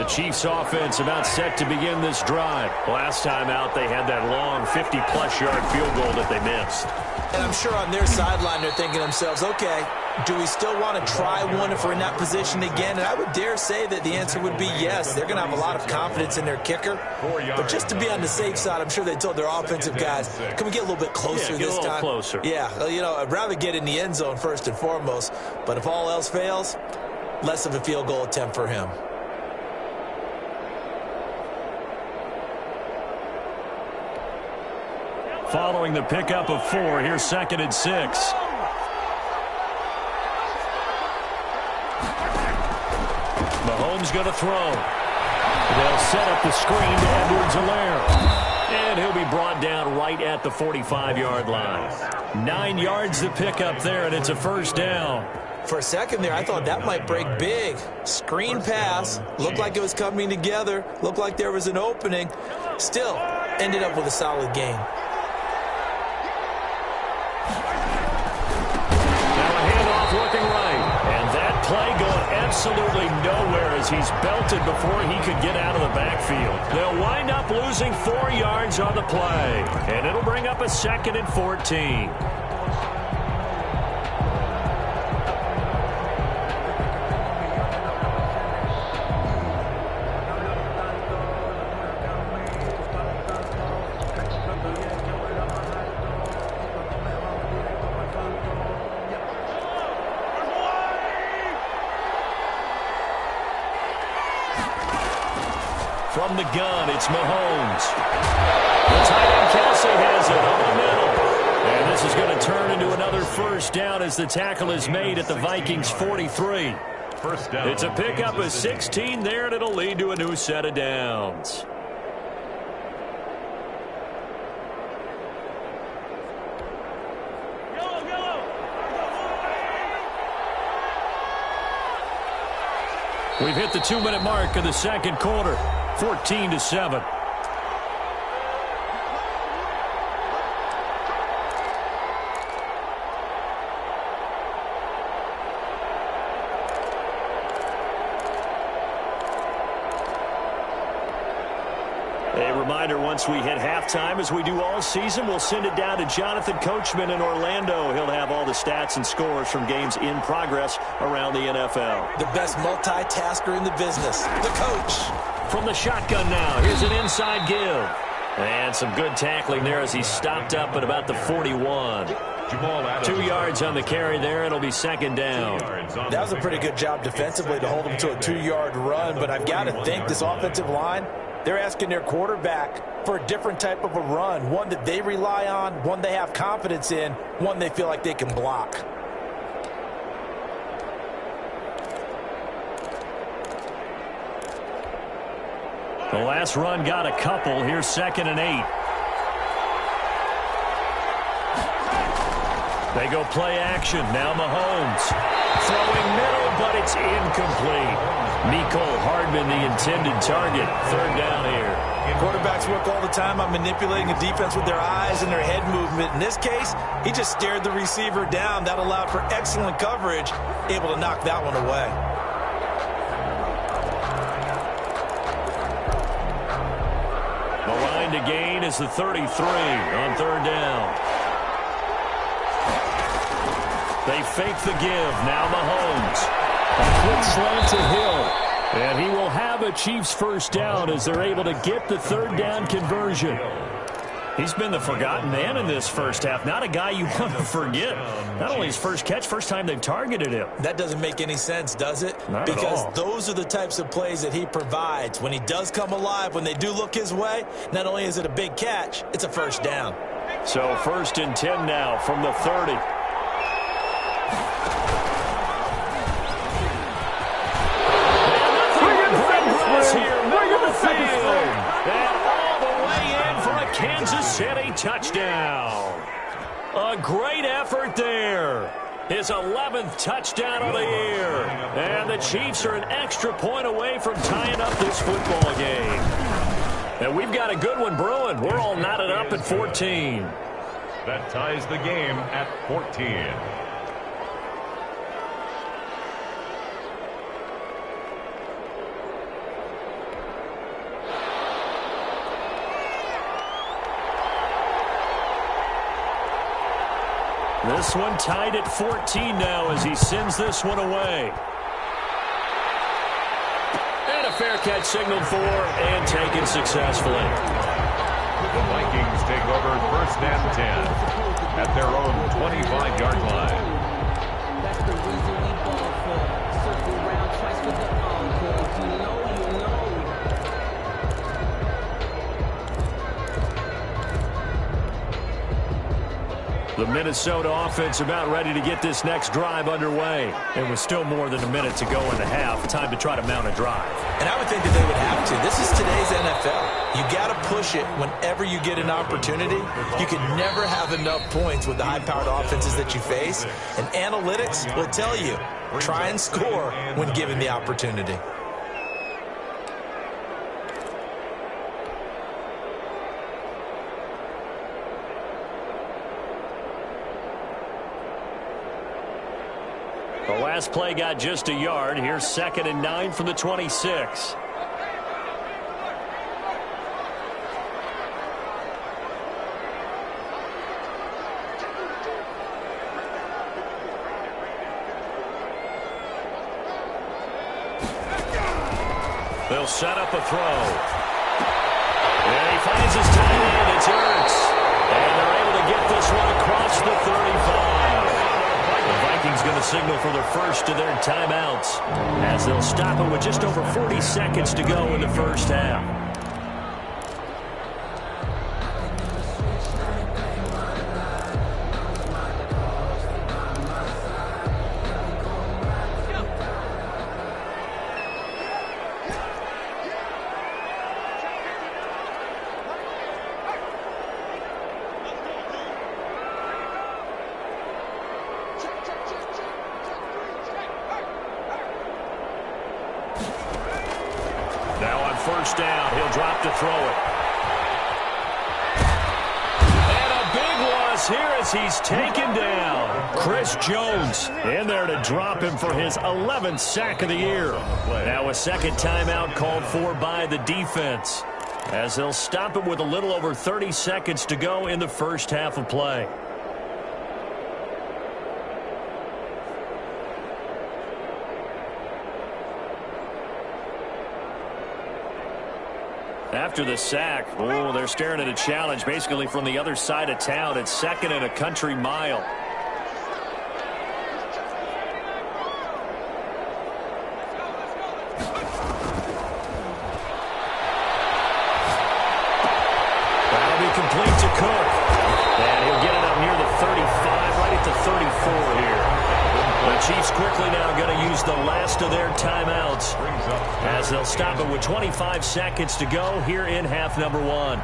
The Chiefs offense about set to begin this drive. Last time out, they had that long 50-plus yard field goal that they missed. And I'm sure on their sideline they're thinking to themselves, okay, do we still want to try one if we're in that position again? And I would dare say that the answer would be yes. They're going to have a lot of confidence in their kicker. But just to be on the safe side, I'm sure they told their offensive guys, can we get a little bit closer this time? Closer. Yeah, you know, I'd rather get in the end zone first and foremost. But if all else fails, less of a field goal attempt for him. Following the pickup of 4, here's 2nd and 6. Mahomes going to throw. They'll set up the screen to Edwards-Helaire. And he'll be brought down right at the 45-yard line. 9 yards to pick up there, and it's a first down. For a second there, I thought that might break big. Screen pass. Looked like it was coming together. Looked like there was an opening. Still, ended up with a solid gain. Looking right, and that play going absolutely nowhere as he's belted before he could get out of the backfield. They'll wind up losing 4 yards on the play, and it'll bring up a 2nd and 14. From the gun, it's Mahomes. The tight end Kelsey has it over the middle. And this is going to turn into another first down as the tackle is made at the Vikings 43. First down. It's a pickup of 16 there, and it'll lead to a new set of downs. We've hit the 2-minute mark of the second quarter. 14-7. A reminder, once we hit halftime, as we do all season, we'll send it down to Jonathan Coachman in Orlando. He'll have all the stats and scores from games in progress around the NFL. The best multitasker in the business, the coach. From the shotgun now, here's an inside give. And some good tackling there as he stopped up at about the 41. 2 yards on the carry there. It'll be 2nd down. That was a pretty good job defensively to hold him to a 2-yard run, but I've got to think this offensive line, they're asking their quarterback for a different type of a run, one that they rely on, one they have confidence in, one they feel like they can block. The last run got a couple. Here's 2nd and 8. They go play action. Now Mahomes. Throwing middle, but it's incomplete. Mecole Hardman, the intended target. 3rd down here. Quarterbacks work all the time on manipulating a defense with their eyes and their head movement. In this case, he just stared the receiver down. That allowed for excellent coverage, able to knock that one away. The line to gain is the 33 on 3rd down. They fake the give. Now Mahomes. A quick slant to Hill. And he will have a Chiefs first down as they're able to get the 3rd down conversion. He's been the forgotten man in this first half. Not a guy you want to forget. Not only his first catch, first time they've targeted him. That doesn't make any sense, does it? Not at all. Because those are the types of plays that he provides. When he does come alive, when they do look his way, not only is it a big catch, it's a first down. So 1st and 10 now from the 30. Kansas City touchdown. A great effort there. His 11th touchdown of the year. And the Chiefs are an extra point away from tying up this football game. And we've got a good one brewing. We're all knotted up at 14. That ties the game at 14. this one tied at 14 now as he sends this one away. And a fair catch signaled for and taken successfully. The Vikings take over 1st and 10 at their own 25-yard line. That's the reason we ball for. Circle round twice with the encore. You know. The Minnesota offense about ready to get this next drive underway. And with still more than a minute to go in the half, time to try to mount a drive. And I would think that they would have to. This is today's NFL. You got to push it whenever you get an opportunity. You can never have enough points with the high-powered offenses that you face. And analytics will tell you, try and score when given the opportunity. The last play got just a yard. Here's 2nd and 9 from the 26. They'll set up a throw. And he finds his tight end. It's Ertz. And they're able to get this one across the 35. The Vikings going to signal for the first of their timeouts as they'll stop it with just over 40 seconds to go in the first half. First down, he'll drop to throw it. And a big loss here as he's taken down. Chris Jones in there to drop him for his 11th sack of the year. Now a second timeout called for by the defense as they'll stop it with a little over 30 seconds to go in the first half of play. After the sack, they're staring at a challenge basically from the other side of town. It's 2nd and a country mile. That'll be complete to Cook. And he'll get it up near the 35, right at the 34 here. The Chiefs quickly now going to use the last of their timeouts as they'll stop it with 25 seconds to go here in half number 1.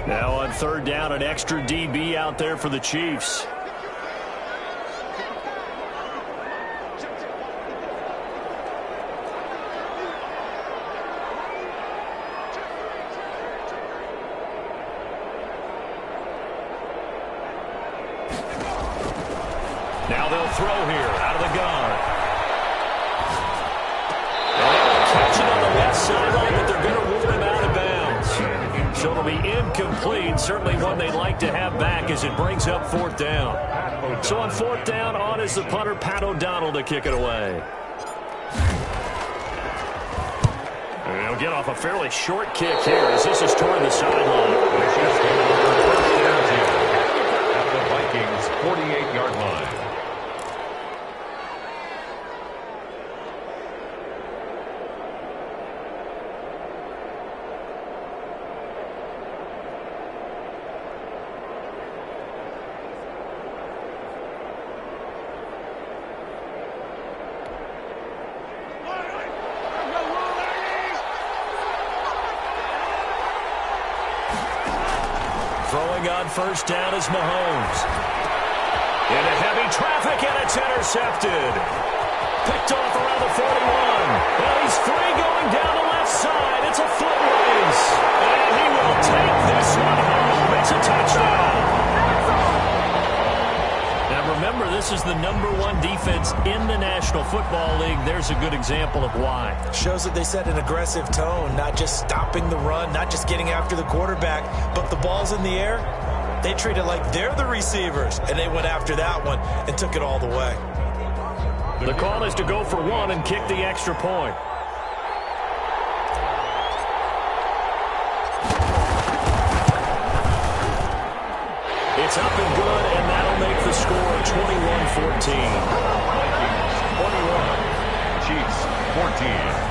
Now on 3rd down, an extra DB out there for the Chiefs. Now they'll throw here out of the gun. And they'll catch it on the left sideline, but they're going to rule him out of bounds. So it'll be incomplete. Certainly one they'd like to have back as it brings up 4th down. So on 4th down, on is the punter, Pat O'Donnell, to kick it away. And he'll get off a fairly short kick here as this is toward the sideline. At the Vikings' 48-yard line. Throwing on 1st down is Mahomes. Into heavy traffic, and it's intercepted. Picked off around the 41. Well, he's free going down the left side. It's a foot race. And he will take this one home. It's a touchdown. Now remember, remember, this is the #1 defense in the National Football League. There's a good example of why. Shows that they set an aggressive tone, not just stopping the run, not just getting after the quarterback, but the ball's in the air. They treat it like they're the receivers, and they went after that one and took it all the way. The call is to go for one and kick the extra point. It's up and good, and that'll make the score 21-14. Vikings 21, Chiefs 14.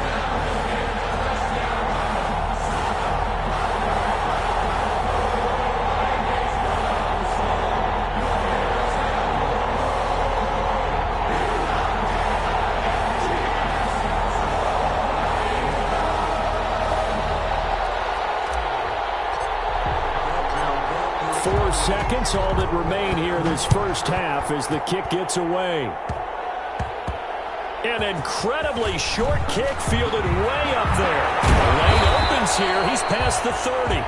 4 seconds, all that remain here this first half as the kick gets away. An incredibly short kick fielded way up there. The lane opens here. He's past the 30.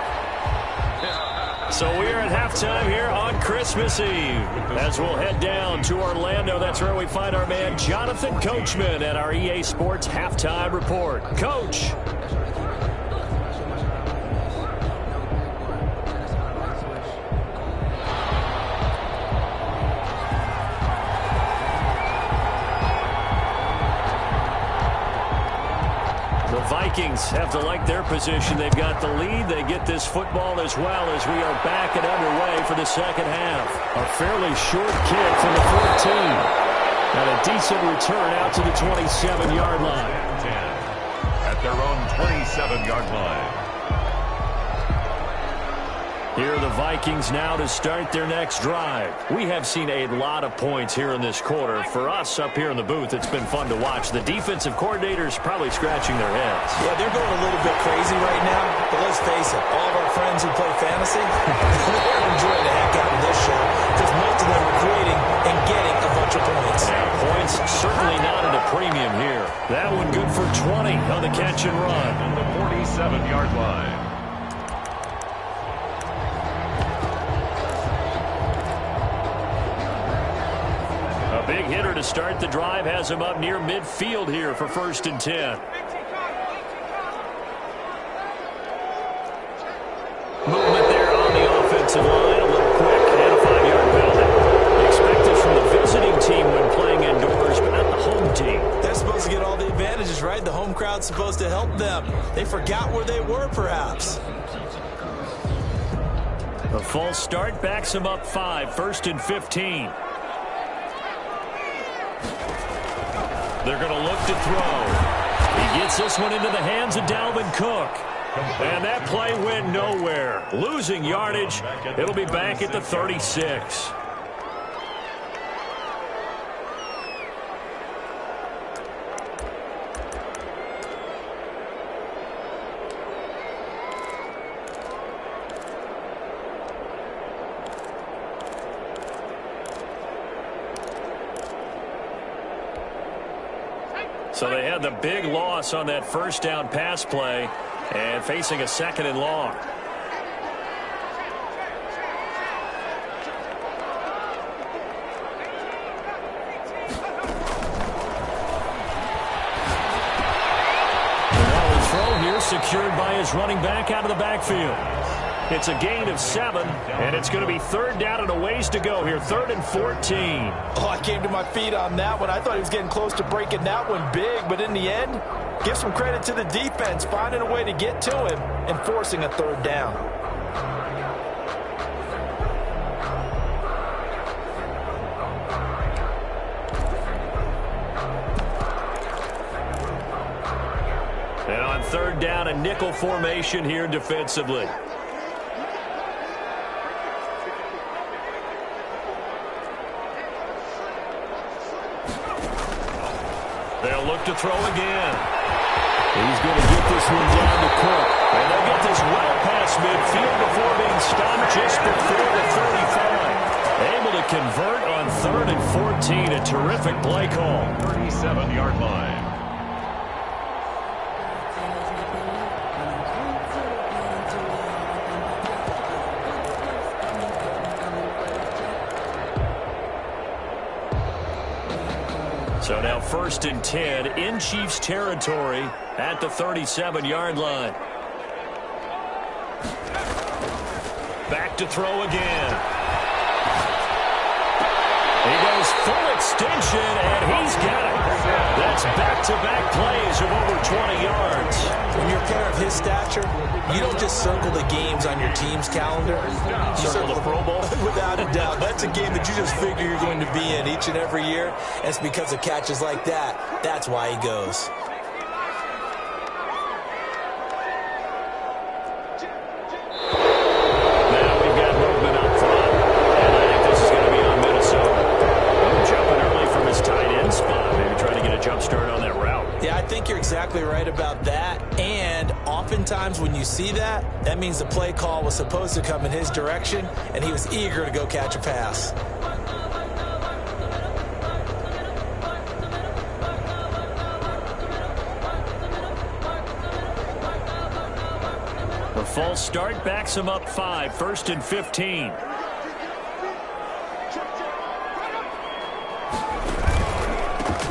So we're at halftime here on Christmas Eve. As we'll head down to Orlando, that's where we find our man Jonathan Coachman at our EA Sports Halftime Report. Coach. Vikings have to like their position. They've got the lead. They get this football as well as we are back and underway for the second half. A fairly short kick from the 14. And a decent return out to the 27-yard line. 10 at their own 27-yard line. Here are the Vikings now to start their next drive. We have seen a lot of points here in this quarter. For us up here in the booth, it's been fun to watch. The defensive coordinators probably scratching their heads. Yeah, they're going a little bit crazy right now. But let's face it, all of our friends who play fantasy, they're enjoying the heck out of this show because most of them are creating and getting a bunch of points. Yeah, points certainly not at a premium here. That one good for 20 on the catch and run. On the 47-yard line. Big hitter to start the drive has him up near midfield here for 1st and 10. Movement there on the offensive line. A little quick and a 5-yard penalty. Expected from the visiting team when playing indoors, but not the home team. They're supposed to get all the advantages, right? The home crowd's supposed to help them. They forgot where they were, perhaps. A false start backs him up 5, 1st and 15. They're going to look to throw. He gets this one into the hands of Dalvin Cook. And that play went nowhere. Losing yardage. It'll be back at the 36. So they had the big loss on that first down pass play and facing a 2nd and long. Now the throw here secured by his running back out of the backfield. It's a gain of 7, and it's going to be 3rd down and a ways to go here. 3rd and 14. Oh, I came to my feet on that one. I thought he was getting close to breaking that one big, but in the end, give some credit to the defense, finding a way to get to him and forcing a 3rd down. And on 3rd down, a nickel formation here defensively. They'll look to throw again. He's going to get this one down to Cook. And they'll get this well past midfield before being stopped just before the 35. Able to convert on 3rd and 14. A terrific play call. 37-yard line. So now 1st and 10 in Chiefs territory at the 37-yard line. Back to throw again. He goes full extension, and he's got it. That's back-to-back plays of over 20 yards. When you're a player of his stature, you don't just circle the games on your team's calendar. You circle the Pro Bowl. Without a doubt. That's a game that you just figure you're going to be in each and every year. And it's because of catches like that. That's why he goes. You're exactly right about that, and oftentimes when you see that, that means the play call was supposed to come in his direction, and he was eager to go catch a pass. The false start backs him up 5, 1st and 15.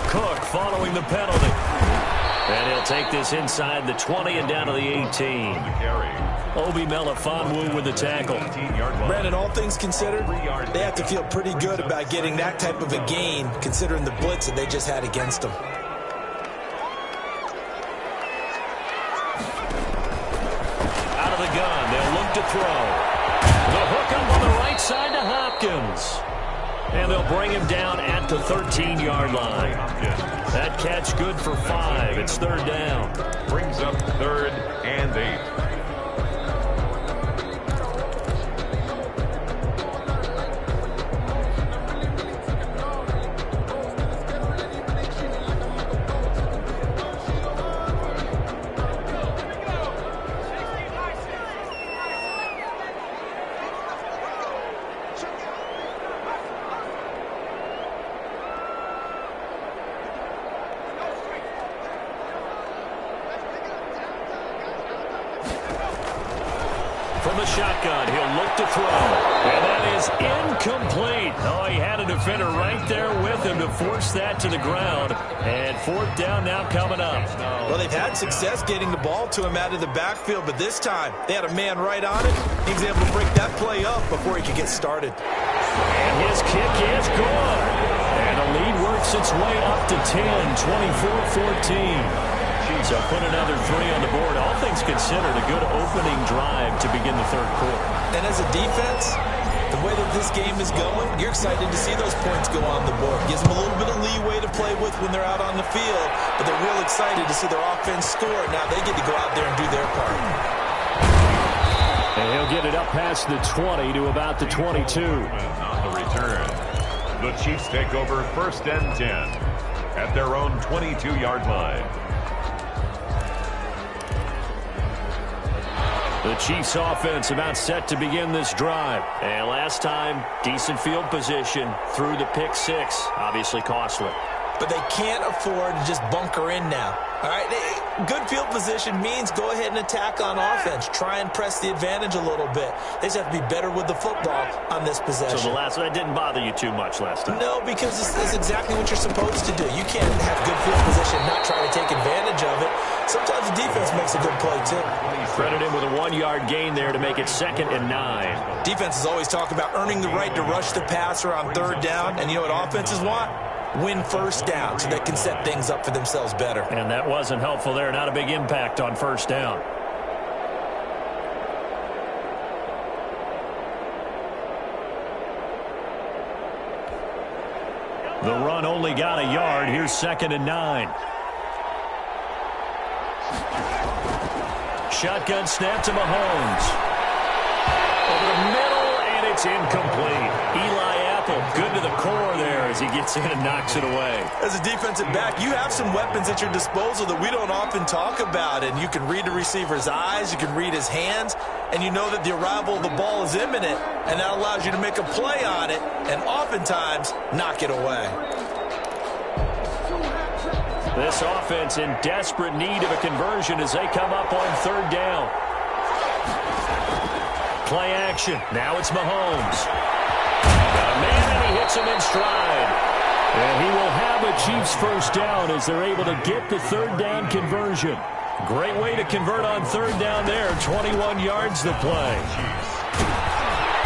Cook following the penalty. And he'll take this inside the 20 and down to the 18. Obi Melifonwu with the tackle. Brandon, all things considered, they have to feel pretty good about getting that type of a gain, considering the blitz that they just had against them. Out of the gun, they'll look to throw. The hook up on the right side to Hopkins. And they'll bring him down at the 13-yard line. That catch good for 5. It's 3rd down. Brings up 3rd and 8. From the shotgun, he'll look to throw. And that is incomplete. Oh, he had a defender right there with him to force that to the ground. And 4th down now coming up. Well, they've had success getting the ball to him out of the backfield, but this time they had a man right on it. He was able to break that play up before he could get started. And his kick is good. And the lead works its way up to 10, 24-14. So put another 3 on the board. All things considered, a good opening drive to begin the 3rd quarter. And as a defense, the way that this game is going, you're excited to see those points go on the board. Gives them a little bit of leeway to play with when they're out on the field, but they're real excited to see their offense score. Now they get to go out there and do their part. And he'll get it up past the 20 to about the 22. On the return, the Chiefs take over 1st and 10 at their own 22-yard line. The Chiefs offense about set to begin this drive. And last time, decent field position through the pick 6. Obviously costly. But they can't afford to just bunker in now. All right, good field position means go ahead and attack on offense. Try and press the advantage a little bit. They just have to be better with the football on this possession. So that didn't bother you too much last time? No, because it's exactly what you're supposed to do. You can't have good field position and not try to take advantage of it. Sometimes the defense makes a good play, too. Credit him with a 1-yard gain there to make it 2nd and 9. Defenses always talk about earning the right to rush the passer on 3rd down. And you know what offenses want? Win 1st down so they can set things up for themselves better. And that wasn't helpful there. Not a big impact on 1st down. The run only got a yard. Here's 2nd and 9. Shotgun snap to Mahomes. Over the middle, and it's incomplete. Eli Apple, good to the core there as he gets in and knocks it away. As a defensive back, you have some weapons at your disposal that we don't often talk about, and you can read the receiver's eyes, you can read his hands, and you know that the arrival of the ball is imminent, and that allows you to make a play on it, and oftentimes knock it away. This offense in desperate need of a conversion as they come up on 3rd down. Play action. Now it's Mahomes. Got a man, and he hits him in stride. And he will have a Chiefs first down as they're able to get the third down conversion. Great way to convert on third down there. 21 yards the play.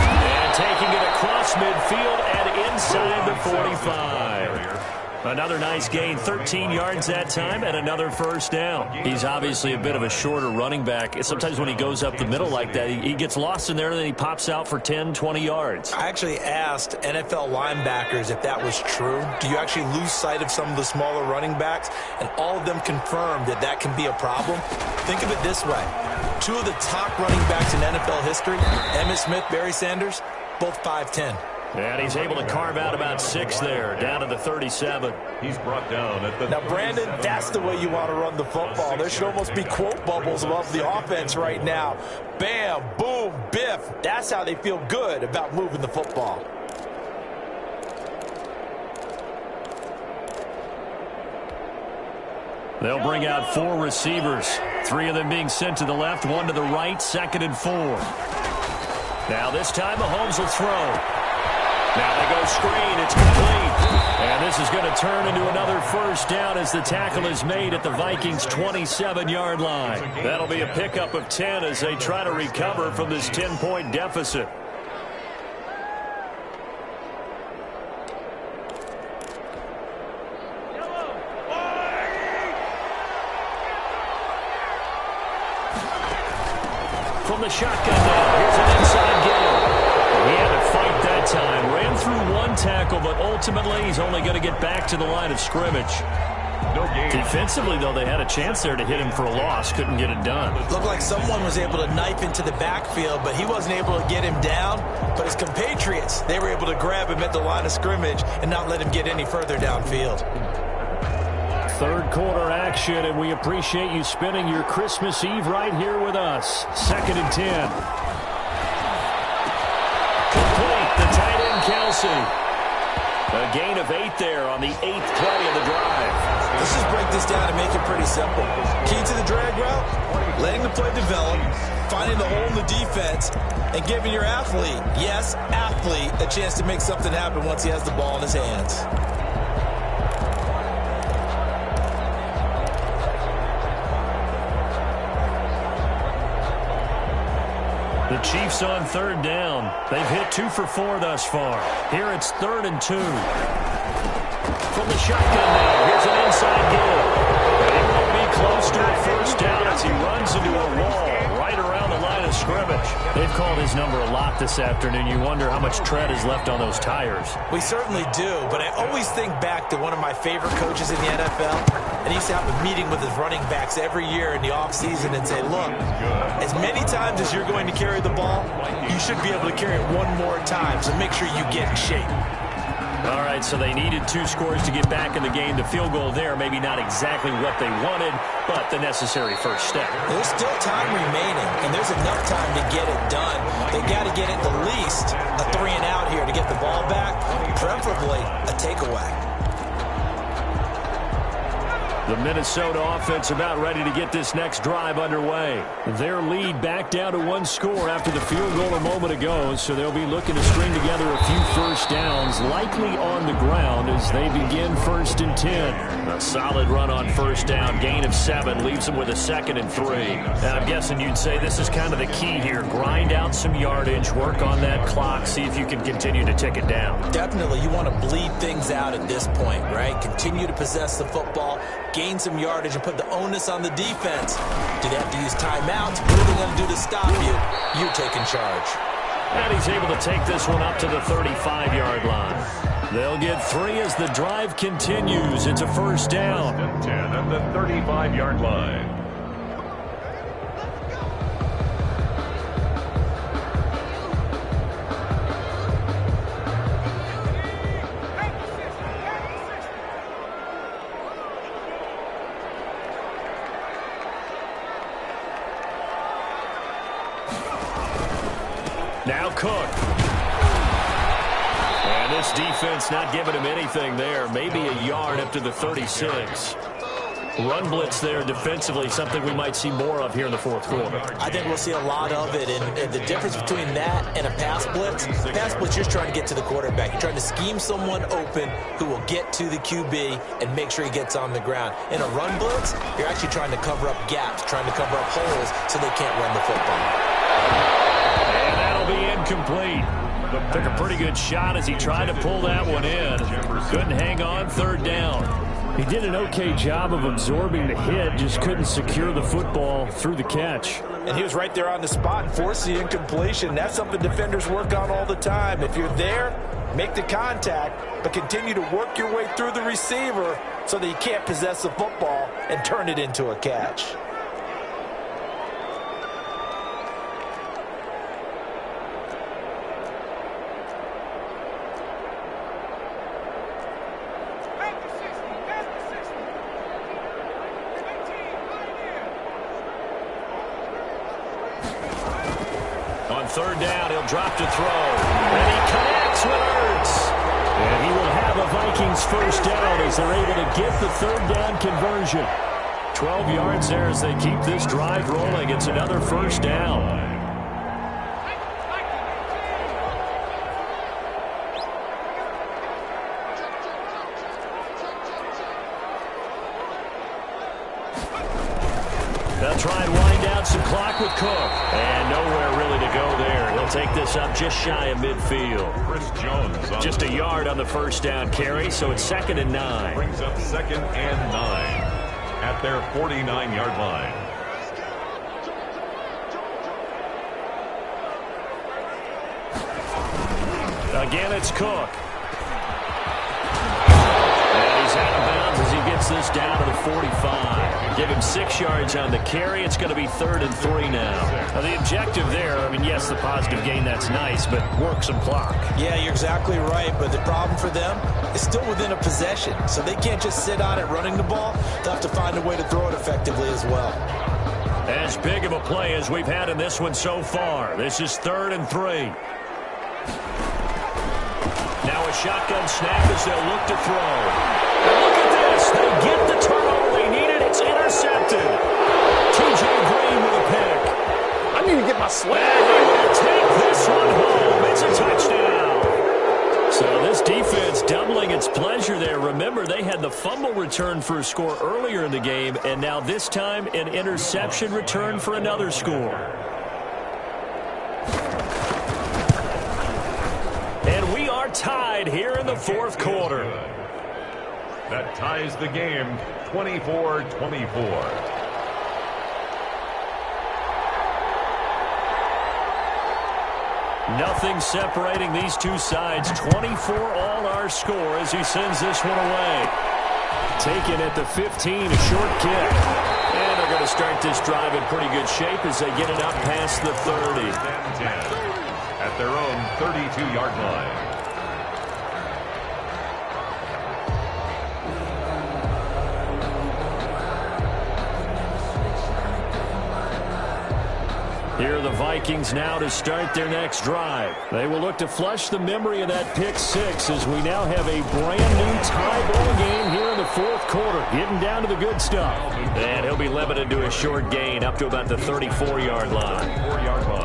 And taking it across midfield and inside the 45. Another nice gain, 13 yards that time, and another first down. He's obviously a bit of a shorter running back. Sometimes when he goes up the middle like that, he gets lost in there, and then he pops out for 10, 20 yards. I actually asked NFL linebackers if that was true. Do you actually lose sight of some of the smaller running backs? And all of them confirmed that that can be a problem. Think of it this way. Two of the top running backs in NFL history, Emmitt Smith, Barry Sanders, both 5'10". And he's able to carve out about 6 there, down to the 37. He's brought down at the... Now, Brandon, that's the way you want to run the football. There should almost be quote bubbles above the offense right now. Bam, boom, biff. That's how they feel good about moving the football. They'll bring out 4 receivers. 3 of them being sent to the left, 1 to the right, 2nd and 4. Now this time Mahomes will throw. Now they go screen. It's complete. And this is going to turn into another first down as the tackle is made at the Vikings' 27-yard line. That'll be a pickup of 10 as they try to recover from this 10-point deficit. From the shotgun now, here's an inside game. He had to fight that time. Ran through 1 tackle, but ultimately he's only going to get back to the line of scrimmage. No game. Defensively, though, they had a chance there to hit him for a loss. Couldn't get it done. Looked like someone was able to knife into the backfield, but he wasn't able to get him down. But his compatriots, they were able to grab him at the line of scrimmage and not let him get any further downfield. Third quarter action, and we appreciate you spending your Christmas Eve right here with us. 2nd and 10. Complete, the tight end, Kelsey. A gain of 8 there on the 8th play of the drive. Let's just break this down and make it pretty simple. Key to the drag route, letting the play develop, finding the hole in the defense, and giving your athlete, yes, athlete, a chance to make something happen once he has the ball in his hands. The Chiefs on third down. They've hit 2 for 4 thus far. Here it's 3rd and 2. From the shotgun now, here's an inside give. And he won't be close to a first down as he runs into a wall right around the line of scrimmage. They've called his number a lot this afternoon. You wonder how much tread is left on those tires. We certainly do, but I always think back to one of my favorite coaches in the NFL. And he used to have a meeting with his running backs every year in the offseason and say, look, as many times as you're going to carry the ball, you should be able to carry it 1 more time, so make sure you get in shape. All right, so they needed 2 scores to get back in the game. The field goal there, maybe not exactly what they wanted, but the necessary first step. There's still time remaining, and there's enough time to get it done. They got to get at the least a 3 and out here to get the ball back, preferably a takeaway. The Minnesota offense about ready to get this next drive underway. Their lead back down to 1 score after the field goal a moment ago, so they'll be looking to string together a few first downs, likely on the ground as they begin 1st and 10. A solid run on first down, gain of 7, leaves them with a 2nd and 3. And I'm guessing you'd say this is kind of the key here. Grind out some yardage, work on that clock, see if you can continue to tick it down. Definitely, you want to bleed things out at this point, right? Continue to possess the football, gain some yardage, and put the onus on the defense. Do they have to use timeouts? What are they going to do to stop you? You're taking charge. And he's able to take this one up to the 35-yard line. They'll get 3 as the drive continues. It's a first down. 10 at the 35-yard line. Now Cook. And this defense not giving him anything there. Maybe a yard up to the 36. Run blitz there defensively, something we might see more of here in the fourth quarter. I think we'll see a lot of it, and the difference between that and a pass blitz, you're trying to get to the quarterback. You're trying to scheme someone open who will get to the QB and make sure he gets on the ground. In a run blitz, you're actually trying to cover up gaps, trying to cover up holes so they can't run the football. And that'll be incomplete. Took a pretty good shot as he tried to pull that one in. Couldn't hang on, third down. He did an okay job of absorbing the hit, just couldn't secure the football through the catch. And he was right there on the spot and forced the incompletion. That's something defenders work on all the time. If you're there, make the contact, but continue to work your way through the receiver so that you can't possess the football and turn it into a catch. Third down, he'll drop to throw. And he connects with Ertz. And he will have a Vikings first down as they're able to get the third down conversion. 12 yards there as they keep this drive rolling. It's another first down. They'll try and wind down some clock with Cook. And nowhere really to go there. He'll take this up just shy of midfield. Chris Jones. Just a yard on the first down carry, so it's 2nd and 9. Brings up 2nd and 9 at their 49-yard line. Again, it's Cook. And he's out of bounds as he gets this down to the 45. Give him 6 yards on the carry. It's going to be 3rd and 3 now. The objective there, I mean, yes, the positive gain, that's nice, but work some clock. Yeah, you're exactly right, but the problem for them is still within a possession, so they can't just sit on it running the ball. They'll have to find a way to throw it effectively as well. As big of a play as we've had in this one so far. This is 3rd and 3. Now a shotgun snap as they'll look to throw. And look at this. They get the turnover they needed. It's intercepted. T.J. Green with a pick. I need to get my swag. And they will take this one home. It's a touchdown. So this defense doubling its pleasure there. Remember, they had the fumble return for a score earlier in the game, and now this time an interception return for another score. And we are tied here in the fourth quarter. That ties the game 24-24. Nothing separating these two sides. 24 all our score as he sends this one away. Taken at the 15, a short kick. And they're going to start this drive in pretty good shape as they get it up past the 30. 10 at their own 32-yard line. Here are the Vikings now to start their next drive. They will look to flush the memory of that pick six as we now have a brand new tie ball game here in the fourth quarter. Getting down to the good stuff. And he'll be limited to a short gain up to about the 34-yard line.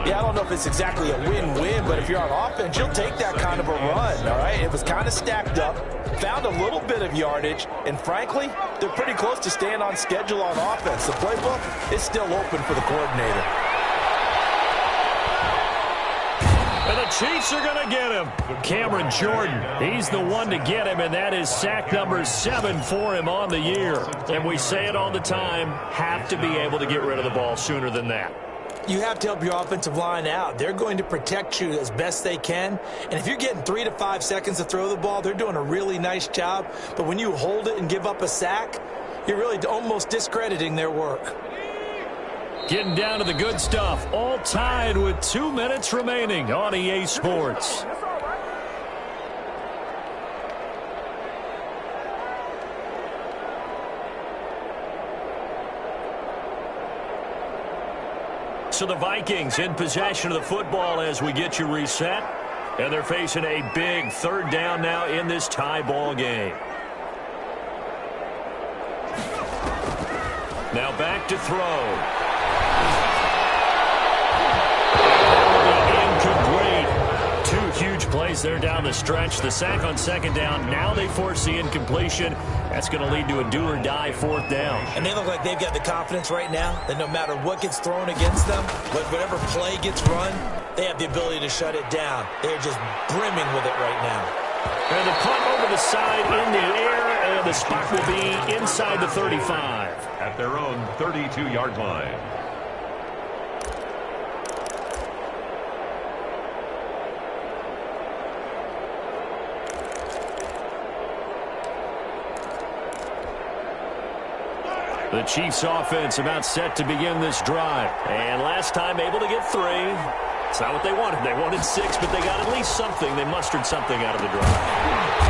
Yeah, I don't know if it's exactly a win-win, but if you're on offense, you'll take that kind of a run, all right? It was kind of stacked up, found a little bit of yardage, and frankly, they're pretty close to staying on schedule on offense. The playbook is still open for the coordinator. And the Chiefs are going to get him. Cameron Jordan, he's the one to get him, and that is sack number 7 for him on the year. And we say it all the time, have to be able to get rid of the ball sooner than that. You have to help your offensive line out. They're going to protect you as best they can. And if you're getting 3 to 5 seconds to throw the ball, they're doing a really nice job. But when you hold it and give up a sack, you're really almost discrediting their work. Getting down to the good stuff. All tied with 2 minutes remaining on EA Sports. So the Vikings in possession of the football as we get you reset. And they're facing a big third down now in this tie ball game. Now back to throw. Incomplete. Two huge plays there down the stretch. The sack on second down. Now they force the incompletion. That's going to lead to a do-or-die fourth down. And they look like they've got the confidence right now that no matter what gets thrown against them, whatever play gets run, they have the ability to shut it down. They're just brimming with it right now. And the punt over the side in the air, and the spot will be inside the 35. At their own 32-yard line. The Chiefs offense about set to begin this drive. And last time able to get 3. It's not what they wanted. They wanted 6, but they got at least something. They mustered something out of the drive.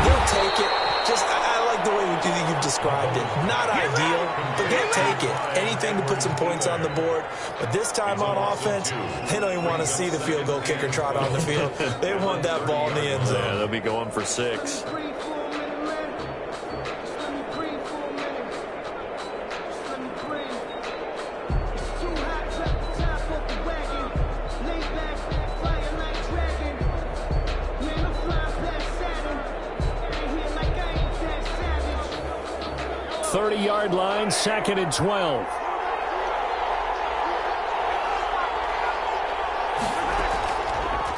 They'll take it. I like the way you've described it. Not ideal, but they'll take it. Anything to put some points on the board. But this time on offense, they don't even want to see the field goal kicker trot on the field. They want that ball in the end zone. Yeah, they'll be going for 6. Yard line, 2nd and 12.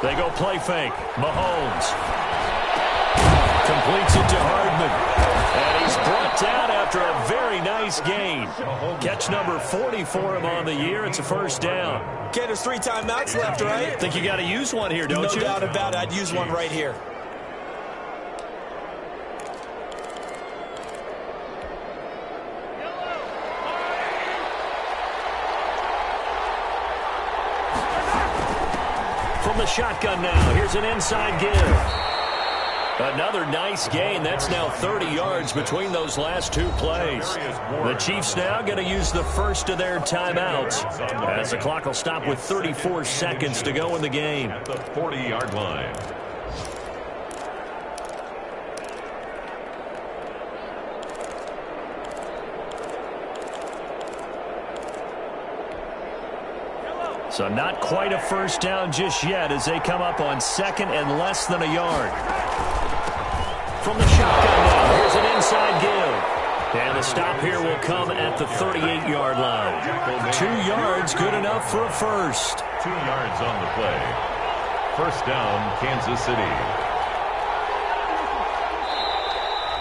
They go play fake. Mahomes completes it to Hardman. And he's brought down after a very nice gain. Catch number 40 for him on the year. It's a first down. Okay, there's 3 timeouts left, right? Think you got to use one here, don't you? No doubt about it. I'd use one right here. From the shotgun now, here's an inside give. Another nice gain. That's now 30 yards between those last 2 plays. The Chiefs now going to use the first of their timeouts as the clock will stop with 34 seconds to go in the game. At the 40-yard line. So not quite a first down just yet as they come up on 2nd and less than a yard. From the shotgun now, here's an inside give. And the stop here will come at the 38-yard line. 2 yards, good enough for a first. 2 yards on the play. First down, Kansas City.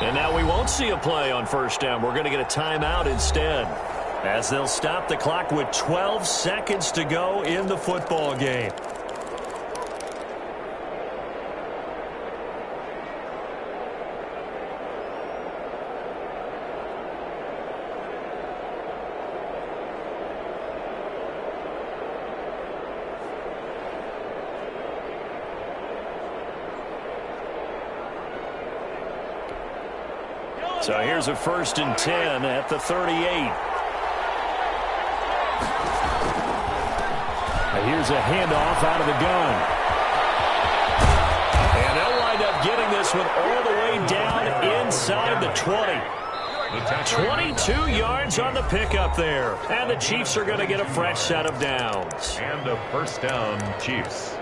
And now we won't see a play on first down. We're going to get a timeout instead, as they'll stop the clock with 12 seconds to go in the football game. So here's a 1st and 10 at the 38. Here's a handoff out of the gun. And they'll wind up getting this one all the way down inside the 20. 22 yards on the pickup there. And the Chiefs are going to get a fresh set of downs. And a first down, Chiefs.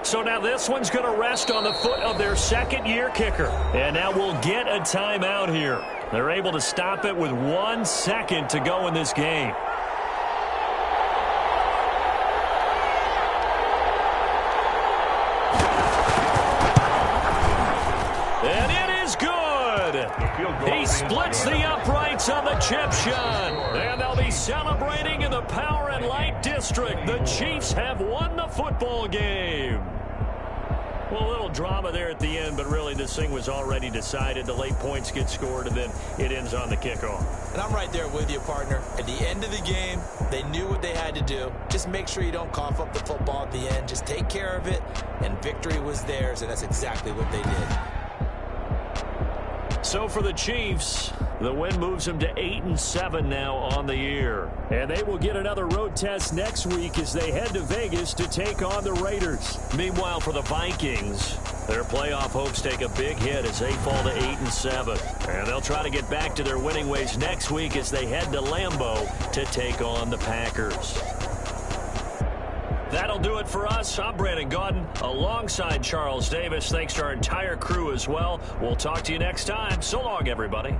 So now this one's going to rest on the foot of their 2nd-year kicker. And now we'll get a timeout here. They're able to stop it with 1 second to go in this game. And it is good. He splits the uprights on the chip shot. And they'll be celebrating in the Power and Light District. The Chiefs have won the football game. Well, a little drama there at the end, but really this thing was already decided. The late points get scored, and then it ends on the kickoff. And I'm right there with you, partner. At the end of the game, they knew what they had to do. Just make sure you don't cough up the football at the end. Just take care of it, and victory was theirs, and that's exactly what they did. So for the Chiefs, the win moves them to 8-7 now on the year. And they will get another road test next week as they head to Vegas to take on the Raiders. Meanwhile, for the Vikings, their playoff hopes take a big hit as they fall to 8-7. And they'll try to get back to their winning ways next week as they head to Lambeau to take on the Packers. That'll do it for us. I'm Brandon Gaudin alongside Charles Davis. Thanks to our entire crew as well. We'll talk to you next time. So long, everybody.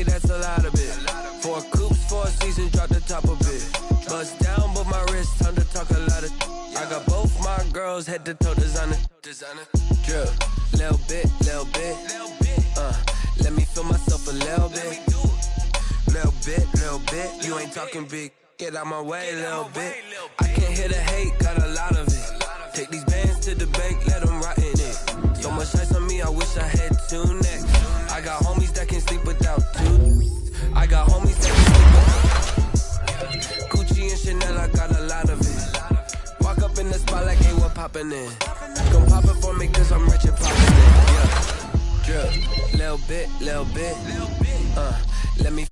That's a lot of it. 4 coops, 4 seasons, drop the top of it. Bust down, but my wrist, time to talk a lot of. I got both my girls, head to toe designer. Drip, little bit. Let me feel myself a little bit. Little bit. You ain't talking big. Get out my way, little bit. I can't hear the hate, got a lot of it. Take these bands to the bank, let them rot in it. So much ice on me, I wish I had 2 necks. I got homies that can sleep without 2. I got homies that can sleep without Gucci and Chanel, I got a lot of it. Walk up in the spot like, hey, what poppin' in? Come pop it for me, cause I'm rich and poppin' in. Yeah. Drip, little bit. Let me